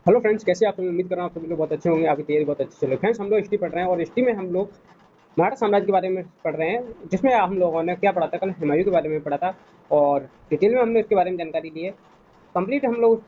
Hello friends, कैसे आप? उम्मीद कर रहा हूँ आप सभी लोग बहुत अच्छे होंगे, आपकी तैयारी बहुत अच्छी चल रही है। फ्रेंड्स, हम लोग हिस्ट्री पढ़ रहे हैं और हिस्ट्री में हम लोग मराठा साम्राज्य के बारे में पढ़ रहे हैं, जिसमें हम लोगों ने क्या पढ़ा था? कल हुमायूं के बारे में पढ़ा था और डिटेल में हमने उसके बारे में जानकारी ली है। कंप्लीट हम लोग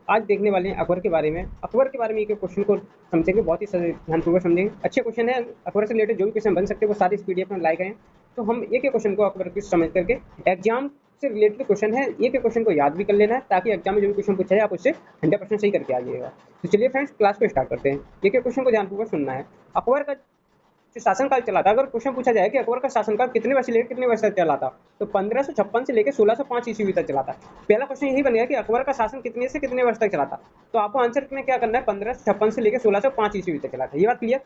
आज देखने वाले हैं अकबर के बारे में। अकबर के बारे में एक एक क्वेश्चन को समझेंगे, बहुत ही ध्यानपूर्वक समझेंगे। अच्छे क्वेश्चन है, अकबर से रिलेटेड जो भी क्वेश्चन बन सकते हैं वो सारे इस पीडीएफ में लाए गए हैं। तो हम एक एक क्वेश्चन को अकबर की समझ करके एग्जाम से रिलेटेड क्वेश्चन है, एक एक क्वेश्चन को याद भी कर लेना है ताकि एग्जाम में जो भी क्वेश्चन पूछा जाए आप उससे 100% सही करके आ जाइएगा। तो चलिए फ्रेंड्स, क्लास को स्टार्ट करते हैं। एक एक क्वेश्चन को ध्यानपूर्वक सुनना है। अकबर का जो शासनकाल चला था, अगर क्वेश्चन पूछा जाए कि अकबर का शासनकाल कितने वर्ष से लेकर कितने वर्ष तक चला था, तो 1556 से लेकर 1605 ईस्वी तक चला था। पहला क्वेश्चन यही बनेगा कि अकबर का शासन कितने से कितने वर्ष तक चला था। तो आपको आंसर में क्या करना है, 1556 से लेकर 1605 ईस्वी तक चला था। ये बात क्लियर।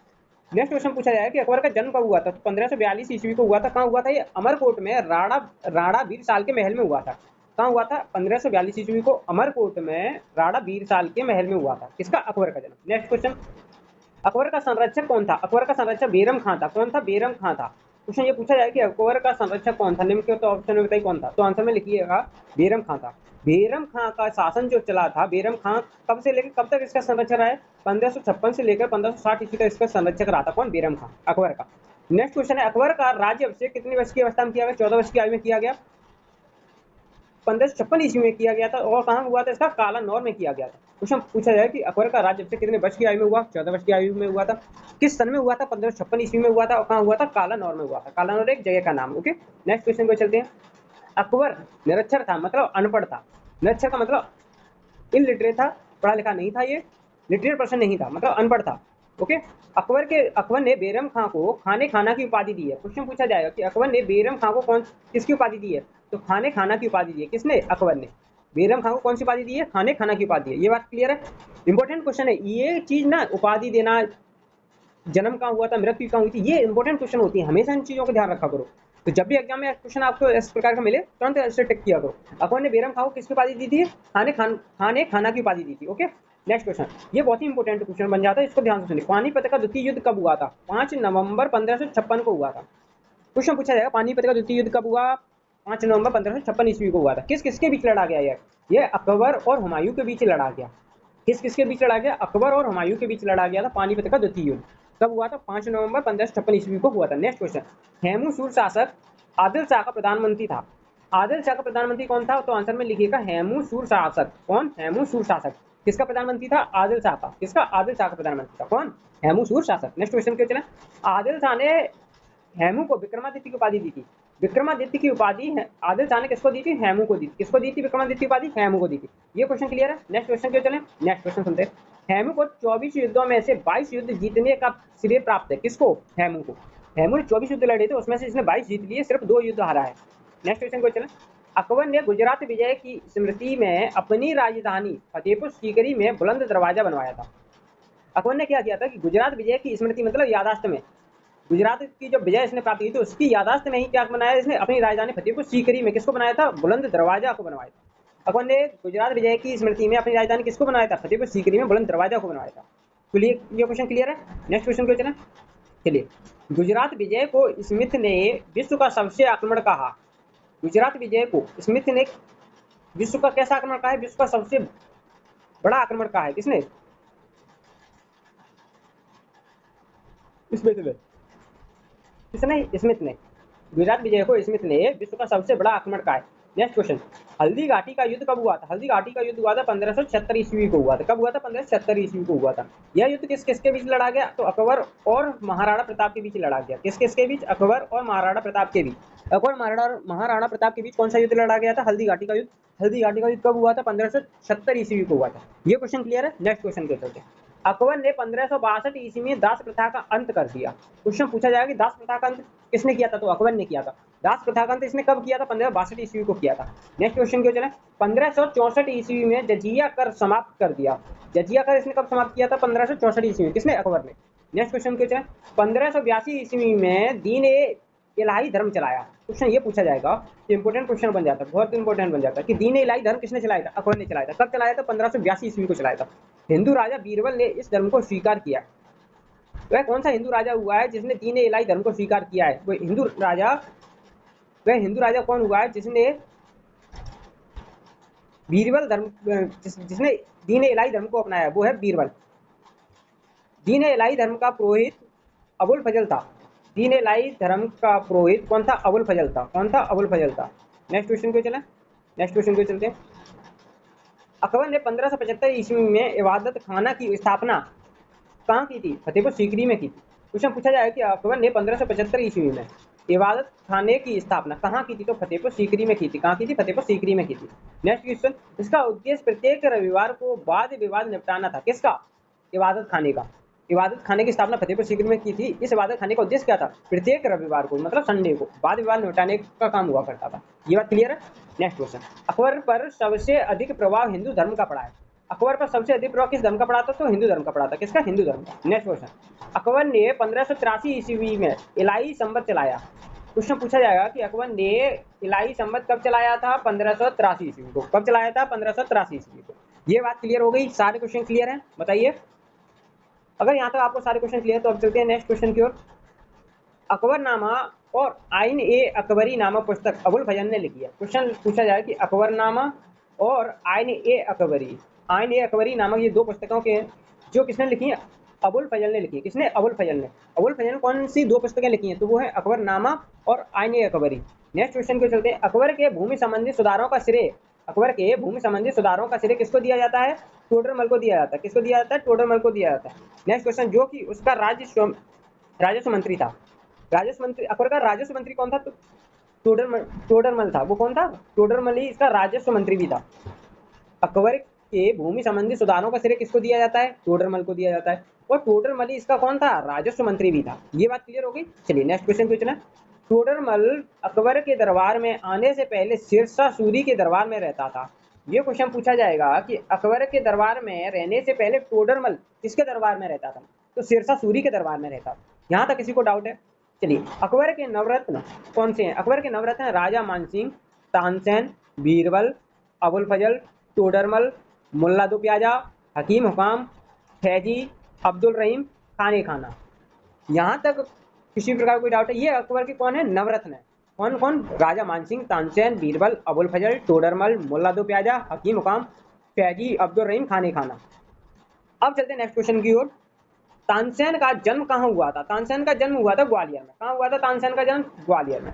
नेक्स्ट क्वेश्चन पूछा जाए कि अकबर का जन्म कब हुआ था, तो 1542 ईस्वी को हुआ था। कहाँ हुआ था? ये अमरकोट में राणा राणा बीरसाल के महल में हुआ था। कहाँ हुआ था? 1542 ईस्वी को अमरकोट में राणा बीरसाल के महल में हुआ था। किसका? अकबर का जन्म। नेक्स्ट क्वेश्चन, अकबर का संरक्षक कौन था? अकबर का संरक्षक बेरम खां था। कौन था? बेरम खां था। क्वेश्चन ये पूछा जाए कि अकबर का संरक्षक कौन था, निम्न के तो ऑप्शन में बताइए कौन था, तो आंसर में लिखिएगा बेरम खां था। बेरम खां का शासन जो चला था, बेरम खां कब से लेकर कब तक इसका संरक्षक रहा है? 1556 से लेकर 1560 ईस्वी तक इसका संरक्षक रहा था। कौन? बेरम खां, अकबर का। नेक्स्ट क्वेश्चन है, अकबर का राज्य अभिषेक कितनी वर्ष की अवस्था में किया गया? 14 वर्ष की आयु में किया गया। 1556 ईस्वी में किया गया था और कहाँ हुआ था? इसका कालानौर में किया गया था। क्वेश्चन पूछा जाए कि अकबर का राज्य अभिषेक कितने वर्ष की आयु में हुआ? 14 वर्ष की आयु में हुआ था। किस सन में हुआ था? 1556 ईस्वी में हुआ था और कहाँ हुआ था? कालानौर में हुआ था। कालानौर एक जगह का नाम। ओके, नेक्स्ट क्वेश्चन को चलते हैं। अकबर निरक्षर था, मतलब अनपढ़ था। निरक्षर का मतलब इलिटरेट था, पढ़ा लिखा नहीं था। ये लिटरेट पर्सन नहीं था, मतलब अनपढ़ था। ओके, अकबर ने बेरम खां को खाने खाना की उपाधि दी है। क्वेश्चन पूछा जाएगा कि अकबर ने बेरम खां को कौन किसकी उपाधि दी है, तो खाने खाना की उपाधि दी है। किसने? अकबर ने। बेरम खां को कौन सी उपाधि दी है? खाने खाना की उपाधि है। ये बात क्लियर है। इंपॉर्टेंट क्वेश्चन है ये चीज ना, उपाधि देना, जन्म कहाँ हुआ था, मृत्यु कहाँ हुई थी, ये इंपॉर्टेंट क्वेश्चन होती है। हमेशा इन चीजों को ध्यान रखा करो। तो जब भी एग्जाम में क्वेश्चन आपको इस प्रकार का मिले, तुरंत ऐसे टिक किया करो। अकबर ने बेरम खां को किसकी उपाधि दी थी? खाने खाना की उपाधि दी थी। ओके, नेक्स्ट क्वेश्चन, ये बहुत ही इंपॉर्टेंट क्वेश्चन बन जाता है, इसको ध्यान से सुनिए। पानीपत का द्वितीय युद्ध कब हुआ था? 5 नवंबर 1556 को हुआ था। क्वेश्चन पूछा जाएगा पानीपत का द्वितीय युद्ध कब हुआ? 5 नवंबर 1556 ईस्वी को हुआ था। किस किसके बीच लड़ा गया? ये अकबर और हुमायूं के बीच लड़ा गया। किस किसके बीच लड़ा गया? अकबर और हुमायूं के बीच लड़ा गया था पानीपत का द्वितीय युद्ध। कब हुआ था? 5 नवंबर 1556 ईस्वी को हुआ था। नेक्स्ट क्वेश्चन, हेमू शासक आदिल शाह का प्रधानमंत्री था। आदिल शाह का प्रधानमंत्री कौन था? तो आंसर में लिखिएगा हेमू शासक। कौन? हेमू शासक। किसका प्रधानमंत्री था? आदिल शाह का। किसका? आदिल शाह का प्रधानमंत्री था। कौन? हेमू शासक। नेक्स्ट क्वेश्चन क्यों चला, आदिल शाह ने हेमू को विक्रमादित्य की उपाधि दी थी। विक्रमादित्य की उपाधि आदिल शाह ने किसको दी थी? हेमू को दी थी। किसको दी थी विक्रमादित्य की उपाधि? हेमू को दी थी। ये क्वेश्चन क्लियर है। नेक्स्ट क्वेश्चन क्यों चले, नेक्स्ट क्वेश्चन सुनते हैं। हेमू को 24 युद्धों में से 22 युद्ध जीतने का श्रेय प्राप्त है। किसको? हेमू को। हेमू ने 24 युद्ध लड़े थे, उसमें से इसने 22 जीत लिए, सिर्फ 2 युद्ध हारा है। नेक्स्ट क्वेश्चन को चले। अकबर ने गुजरात विजय की स्मृति में अपनी राजधानी फतेहपुर सीकरी में बुलंद दरवाजा बनवाया था। अकबर ने क्या किया था कि गुजरात विजय की स्मृति मतलब यादाश्त में, गुजरात की जो विजय इसने प्राप्त की थी उसकी यादाश्त में ही क्या बनाया इसने? अपनी राजधानी फतेहपुर सीकरी में किसको बनाया था? बुलंद दरवाजा को बनवाया था। अकबर ने गुजरात विजय की स्मृति में अपनी राजधानी किसको बनाया था? फतेहपुर सीकरी में बुलंद दरवाजा को बनवाया था। तो ये क्वेश्चन क्लियर है। नेक्स्ट क्वेश्चन क्यों चला, चलिए। गुजरात विजय को स्मिथ ने विश्व का सबसे आक्रमण कहा। गुजरात विजय को स्मिथ ने विश्व का कैसा आक्रमण कहा है? विश्व का सबसे बड़ा आक्रमण कहा है। किसने? स्मिथ ने। किसने? स्मिथ ने। गुजरात विजय को स्मिथ ने विश्व का सबसे बड़ा आक्रमण कहा है। नेक्स्ट क्वेश्चन, हल्दी घाटी का युद्ध कब हुआ था? हल्दी घाटी का युद्ध हुआ था 1576 ईस्वी को हुआ था। कब हुआ था? 1576 ईस्वी को हुआ था। यह युद्ध किस किसके बीच लड़ा गया? तो अकबर और महाराणा प्रताप के बीच लड़ा गया। किस किसके बीच? अकबर और महाराणा प्रताप के बीच। अकबर महाराणा प्रताप के बीच कौन सा युद्ध लड़ा गया था? हल्दी घाटी का युद्ध। हल्दी घाटी का युद्ध कब हुआ था? 1576 ईस्वी को हुआ था। ये क्वेश्चन क्लियर है। नेक्स्ट क्वेश्चन के चलते, अकबर ने 1562 ईस्वी में दास प्रथा का अंत कर दिया। क्वेश्चन पूछा जाएगा कि दास प्रथा का अंत किसने किया था? तो अकबर ने किया था। दास प्रथा का अंत इसने कब किया था? 1562 ईस्वी को किया था। नेक्स्ट क्वेश्चन क्यों चले, 1564 ईस्वी में जजिया कर समाप्त कर दिया। जजिया कर इसने कब समाप्त किया था? 1564 ईस्वी में। किसने? अकबर ने। नेक्स्ट क्वेश्चन क्यों चले, 1582 ईस्वी में दीन ए इलाही धर्म चलाया। क्वेश्चन ये पूछा जाएगा, इंपोर्टेंट क्वेश्चन बन जाता है, बहुत इंपोर्टेंट बन जाता है कि दीन ए इलाही धर्म किसने चलाया था? अकबर ने चलाया था। कब चलाया था? 1582 ईस्वी को चलाया था। हिंदू राजा बीरबल ने इस धर्म को स्वीकार किया। वह कौन सा हिंदू राजा हुआ है जिसने दीन ए इलाही धर्म को स्वीकार किया है? वह हिंदू राजा कौन हुआ है जिसने बीरबल धर्म जिसने दीन इलाही धर्म को अपनाया वो है बीरबल। दीन इलाही धर्म का पुरोहित अबुल फजल था। दीन इलाही धर्म का पुरोहित कौन था? अबुल फजल था। कौन था? अबुल फजल था। नेक्स्ट क्वेश्चन को चलें। नेक्स्ट क्वेश्चन को चलते हैं। अकबर ने 1575 ईस्वी में इबादत खाना की स्थापना कहाँ की थी? फतेहपुर सीकरी में की थी। क्वेश्चन पूछा जाए कि अकबर ने 1575 ईस्वी में इबादत खाने की स्थापना कहाँ की थी? तो फतेहपुर सीकरी में की थी। कहाँ की थी? फतेहपुर सीकरी में की थी। नेक्स्ट क्वेश्चन, इसका उद्देश्य प्रत्येक रविवार को वाद विवाद निपटाना था। किसका? इबादत खाने का। इबादत खाने की स्थापना फतेहपुर सीकरी में की थी। इस इबादत खाने का उद्देश्य क्या था? प्रत्येक रविवार को मतलब संडे को वाद विवाद निपटाने का काम हुआ करता था। ये बात क्लियर है। नेक्स्ट क्वेश्चन, अकबर पर सबसे अधिक प्रभाव हिंदू धर्म का पड़ा है। अकबर पर सबसे अधिक प्रभाव किस धर्म का पड़ा था? तो हिंदू धर्म का पड़ा था। किसका? हिंदू धर्म का। नेक्स्ट क्वेश्चन, अकबर ने 1583 ईस्वी में इलाही संवत चलाया। क्वेश्चन पूछा जाएगा कि अकबर ने इलाही संवत कब चलाया था? 1583 ईस्वी को। कब चलाया था? 1583 ईस्वी को। ये बात क्लियर हो गई। सारे क्वेश्चन क्लियर हैं? बताइए। अगर यहाँ तक आपको सारे क्वेश्चन क्लियर तो अब चलते हैं नेक्स्ट क्वेश्चन की ओर। अकबरनामा और आइन ए अकबरी नामक पुस्तक अबुल फजल ने लिखी है। क्वेश्चन पूछा जाए कि अकबरनामा और आइन ए अकबरी नामक ये दो पुस्तकों के जो किसने लिखी है? अबुल फजल ने लिखी है। किसने? अबुल फजल ने। अबुल फजल ने कौन सी दो पुस्तकें लिखी हैं? तो वो है अकबरनामा और आइन ए अकबरी। नेक्स्ट क्वेश्चन को चलते हैं। अकबर के भूमि संबंधी सुधारों का श्रेय किसको दिया जाता है? टोडरमल को दिया जाता है। किसको दिया जाता है? टोडरमल को दिया जाता है। नेक्स्ट क्वेश्चन, जो कि उसका राजस्व मंत्री था। राजस्व मंत्री, अकबर का राजस्व मंत्री कौन था? तो टोडरमल था। वो कौन था? टोडरमल ही इसका राजस्व मंत्री भी था। अकबर के भूमि संबंधी सुधारों का श्रेय किसको दिया जाता है? टोडरमल को दिया जाता है। और टोडरमल ही इसका कौन था? राजस्व मंत्री भी था। ये बात क्लियर हो गई। चलिए नेक्स्ट क्वेश्चन पूछना। टोडरमल अकबर के दरबार में आने से पहले शेरशाह सूरी के दरबार में रहता था। ये क्वेश्चन पूछा जाएगा कि अकबर के दरबार में रहने से पहले टोडरमल किसके दरबार में रहता था? तो शेरशाह सूरी के दरबार में रहता। यहाँ तक किसी को डाउट है? चलिए, अकबर के नवरत्न कौन से हैं? अकबर के नवरत्न हैं राजा मानसिंह, तानसेन, बीरबल, अबुल फजल, टोडरमल, मुल्ला दो प्याजा, हकीम हुकाम, फैजी, अब्दुल रहीम, खाने खाना। यहाँ तक किसी प्रकार कोई डाउट है? ये अकबर के कौन है? नवरत्न है। कौन कौन? राजा मानसिंह, तानसेन, बीरबल, अबुल फजल, टोडरमल, मुल्ला दो प्याजा, हकीम हुकाम, फैजी, अब्दुल रहीम, खाने खाना। अब चलते हैं नेक्स्ट क्वेश्चन की ओर। तानसेन का जन्म कहाँ हुआ था? तानसेन का जन्म हुआ था ग्वालियर में। कहाँ हुआ था तानसेन का जन्म? ग्वालियर में।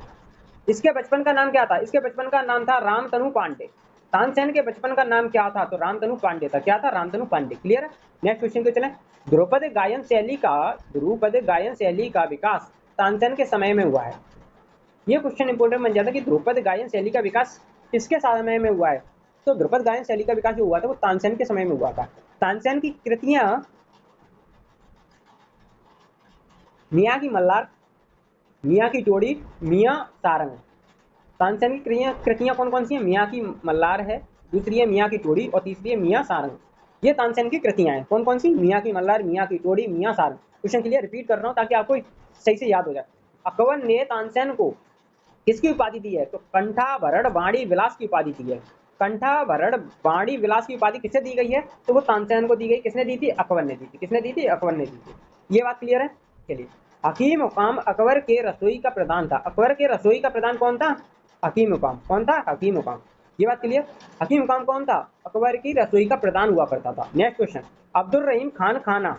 इसके बचपन का नाम क्या था? इसके बचपन का नाम था रामतनु पांडे। तानसेन के बचपन का नाम क्या था? तो रामतनु पांडे था। क्या था? रामतनु पांडे। क्लियर है। नेक्स्ट क्वेश्चन को चलें। ध्रुपद गायन शैली का विकास तानसेन के समय में हुआ है। ये क्वेश्चन इंपोर्टेंट बन जाता है कि ध्रुपद गायन शैली का विकास किसके समय में हुआ है? तो ध्रुपद गायन शैली का विकास जो हुआ था वो तानसेन के समय में हुआ था। तानसेन की कृतियां मियाँ की मल्लार, मियाँ की टोड़ी, मियाँ सारंग। तानसेन की कृतियां कौन कौन सी हैं? मियाँ की मल्लार है, दूसरी है मियाँ की टोड़ी और तीसरी है मियाँ सारंग। ये तानसेन की कृतियां हैं। कौन कौन सी? मियाँ की मल्लार, मियाँ की टोड़ी, मियाँ सारंग। क्वेश्चन के लिए रिपीट कर रहा हूँ ताकि आपको सही से याद हो जाए। अकबर ने तानसेन को किसकी उपाधि दी है? तो कंठा भरड़ बाणी विलास की उपाधि दी है। कंठा भरड़ बाणी विलास की उपाधि किससे दी गई है? तो वो तानसेन को दी गई। किसने दी थी? अकबर ने दी थी। किसने दी थी? अकबर ने दी थी। ये बात क्लियर है। चलिए, हकीम हुकाम अकबर के रसोई का प्रधान था। अकबर के रसोई का प्रधान कौन था? हकीम हुकाम। कौन था? हकीम हुकाम। ये बात क्लियर। हकीम हुकाम कौन था? अकबर की रसोई का प्रधान हुआ करता था। नेक्स्ट क्वेश्चन, अब्दुल रहीम खान खाना।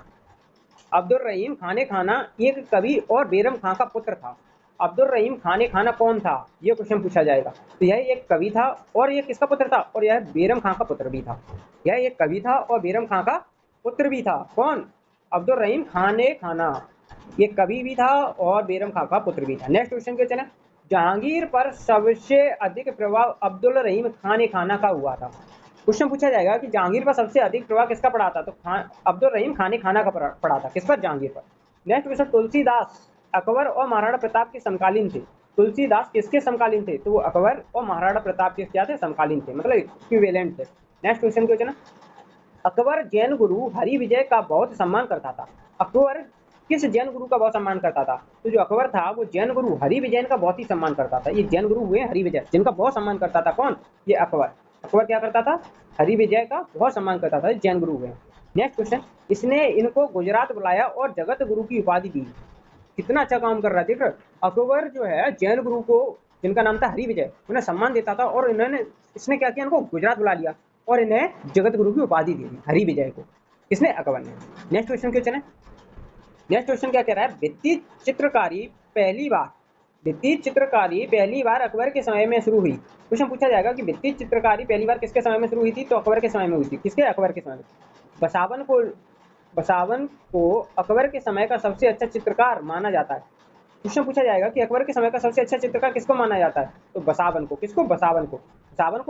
अब्दुल रहीम खाने खाना एक कवि और बेरम खां का पुत्र था। अब्दुल रहीम खाने खाना कौन था? ये क्वेश्चन पूछा जाएगा। तो यह एक कवि था और ये किसका पुत्र था? और यह बेरम खां का पुत्र भी था। यह एक कवि था और बेरम खां का पुत्र भी था। कौन? अब्दुल रहीम खाने खाना। ये कवि भी था और बेरम खां का पुत्र भी था। नेक्स्ट क्वेश्चन के चले। जहांगीर पर सबसे अधिक प्रभाव अब्दुल रहीम खाने खाना का हुआ था। क्वेश्चन पूछा जाएगा कि जहांगीर पर सबसे अधिक प्रभाव किसका पड़ा था? तो अब्दुल रहीम खाने खाना का पड़ा था। किस पर? जहांगीर पर। नेक्स्ट क्वेश्चन, तुलसीदास अकबर और महाराणा प्रताप के समकालीन थे। तुलसीदास किसके समकालीन थे? तो वो अकबर और महाराणा प्रताप के क्या थे? समकालीन थे, मतलब इक्विवेलेंट थे। Next question question, Akbar Jain Guru Hari विजय का बहुत सम्मान करता था। अकबर किस जैन गुरु का बहुत सम्मान करता था? तो जो अकबर था वो जैन गुरु हरि विजय का बहुत ही सम्मान करता था। ये जैन गुरु हुए हरि विजय, जिनका बहुत सम्मान करता था। कौन? ये अकबर। अकबर क्या करता था? हरि विजय का बहुत सम्मान करता था। जैन गुरु हुए। नेक्स्ट क्वेश्चन, इसने इनको गुजरात बुलाया और जगत गुरु की उपाधि दी। कितना अच्छा काम कर रहा है। देख रहे, अकबर जो है जैन गुरु को, जिनका नाम था हरि विजय, उन्हें सम्मान देता था और इसने क्या किया? इनको गुजरात बुला लिया और इन्हें जगत गुरु की उपाधि दी थी, हरि विजय को। किसने? अकबर ने। नेक्स्ट क्वेश्चन क्यों चले? नेक्स्ट क्वेश्चन क्या कह रहा है? भित्ति चित्रकारी पहली बार अकबर के समय में शुरू हुई। क्वेश्चन पूछा जाएगा कि भित्ति चित्रकारी पहली बार किसके समय में शुरू हुई थी? तो अकबर के समय में हुई थी। किसके? अकबर के समय में। बसावन को अकबर के समय का सबसे अच्छा चित्रकार माना जाता है। क्वेश्चन पूछा जाएगा कि अकबर के समय का सबसे अच्छा चित्रकार किसको माना जाता है? तो बसावन को। किसको? बसावन को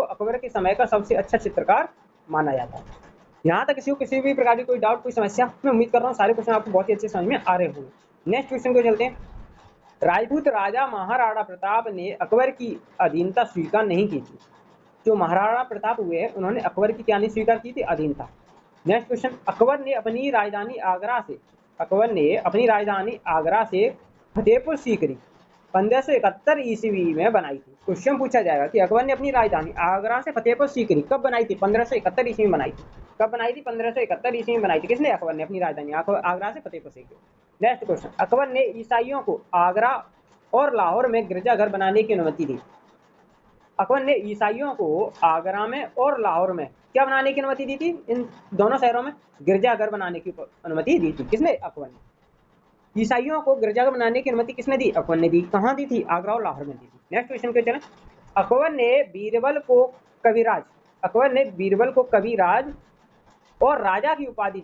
अकबर के समय का सबसे अच्छा चित्रकार माना जाता है। यहाँ तक किसी भी प्रकार की कोई डाउट, कोई समस्या? मैं उम्मीद कर रहा हूँ सारे क्वेश्चन आपको बहुत ही अच्छे समझ में आ रहे होंगे। नेक्स्ट क्वेश्चन को चलते हैं। राजपूत राजा महाराणा प्रताप ने अकबर की अधीनता स्वीकार नहीं की थी। जो महाराणा प्रताप हुए उन्होंने अकबर की क्या नहीं स्वीकार की थी? अधीनता। नेक्स्ट क्वेश्चन, अकबर ने अपनी राजधानी आगरा से फतेहपुर सीकरी 1571 ईस्वी में बनाई थी। क्वेश्चन पूछा जाएगा कि अकबर ने अपनी राजधानी आगरा से फतेहपुर सीकरी कब बनाई थी? 1571 ईस्वी में बनाई थी। कब बनाई थी? 1571 ईस्वी में बनाई थी। किसने? अकबर ने अपनी राजधानी आगरा से फतेहपुर सीकरी। नेक्स्ट क्वेश्चन, अकबर ने ईसाइयों को आगरा और लाहौर में गिरजाघर बनाने की अनुमति दी। अकबर ने ईसाइयों को आगरा में और लाहौर में क्या बनाने की अनुमति दी थी? इन दोनों शहरों में गिरजाघर बनाने की अनुमति दी थी। किसने? अकबर ने। ईसाइयों को गिरजाघर बनाने की अनुमति किसने दी? अकबर ने दी। कहाँ दी थी? आगरा और लाहौर में दी थी। नेक्स्ट क्वेश्चन पे चलें। अकबर ने बीरबल को कविराज और राजा की उपाधि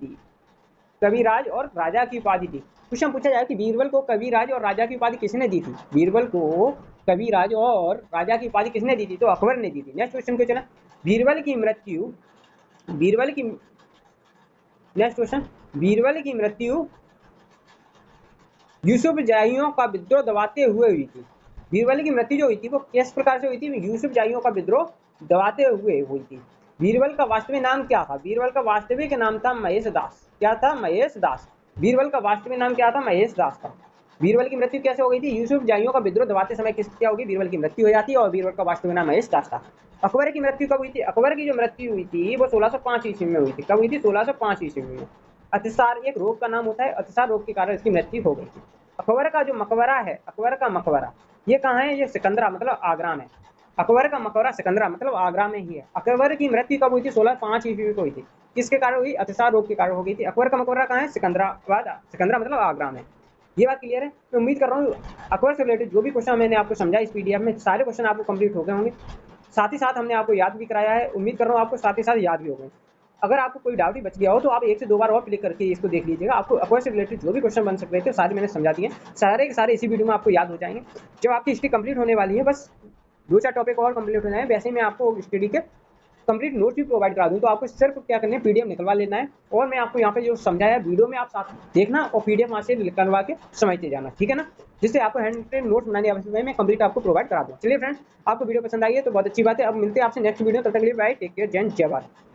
दी। क्वेश्चन पूछा जाए कि बीरबल को कविराज और राजा की उपाधि किसने दी थी? बीरबल को कविराज और राजा की उपाधि किसने दी थी? तो अकबर ने दी थी। नेक्स्ट क्वेश्चन पे चला। बीरबल की मृत्यु यूसुफजाइयों का विद्रोह दबाते हुए हुई थी। बीरबल की मृत्यु जो हुई थी वो किस प्रकार से हुई थी? यूसुफजाइयों का विद्रोह दबाते हुए हुई थी। बीरबल का वास्तविक नाम क्या था? बीरबल का वास्तविक नाम था महेश दास। क्या था? महेश दास। बीरबल का वास्तविक नाम क्या था? महेश दास था। बीरबल की मृत्यु कैसे हो गई थी? यूसुफजाइयों का विद्रोह दबाते समय क्या होगी? बीरबल की मृत्यु हो जाती है और बीरबल का वास्तविक नाम महेश दास था। अकबर की मृत्यु कब हुई थी? अकबर की जो मृत्यु हुई थी वो 1605 ईस्वी में हुई थी। कब हुई थी? 1605 ईस्वी में। अतिसार एक रोग का नाम होता है, अतिसार रोग के कारण इसकी मृत्यु हो गई थी। अकबर का जो मकबरा है, अकबर का मकबरा ये कहाँ है? ये सिकंदरा मतलब आगरा में। अकबर का मकबरा सिकंदरा मतलब आगरा में ही है। अकबर की मृत्यु कब हुई थी? 1605 ईस्वी को हुई थी। किसके कारण हुई? अतिसार रोग के कारण हो गई थी। अकबर का मकबरा कहाँ है? सिकंदरा मतलब आगरा में। ये बात क्लियर है? मैं उम्मीद कर रहा हूँ अकबर से रिलेटेड जो भी क्वेश्चन मैंने आपको समझा इस पीडीएफ में सारे क्वेश्चन आपको कंप्लीट हो गए होंगे। साथ ही साथ हमने आपको याद भी कराया है। उम्मीद कर रहा हूँ आपको साथ ही साथ याद भी हो गए। अगर आपको कोई डाउट ही बच गया हो तो आप एक से दो बार और क्लिक करके इसको देख लीजिएगा। आपको अकबर से रिलेटेड जो भी क्वेश्चन बन सकते थे सारे मैंने समझा दिए। सारे के सारे इसी वीडियो में आपको याद हो जाएंगे। जब आपकी हिस्ट्री कंप्लीट होने वाली है, बस 2-4 टॉपिक और कंप्लीट हो जाए, वैसे ही मैं आपको स्टडी के कंप्लीट नोट्स भी प्रोवाइड करा दूँ। तो आपको सिर्फ क्या करना है? पीडीएफ निकलवा लेना है और मैं आपको यहाँ पे जो समझाया वीडियो में आप साथ देखना और पीडीएफ वहाँ से निकलवा के समझते जाना, ठीक है ना? जिससे आपको हैंड रिटन नोट्स बनाने की आवश्यकता है, मैं कंप्लीट आपको प्रोवाइड करा दूँ। चलिए फ्रेंड्स, आपको वीडियो पसंद आई है तो बहुत अच्छी बात है। अब मिलते हैं आपसे नेक्स्ट वीडियो। तब तक के लिए बाय, टेक केयर, जय हिंद, जय भारत।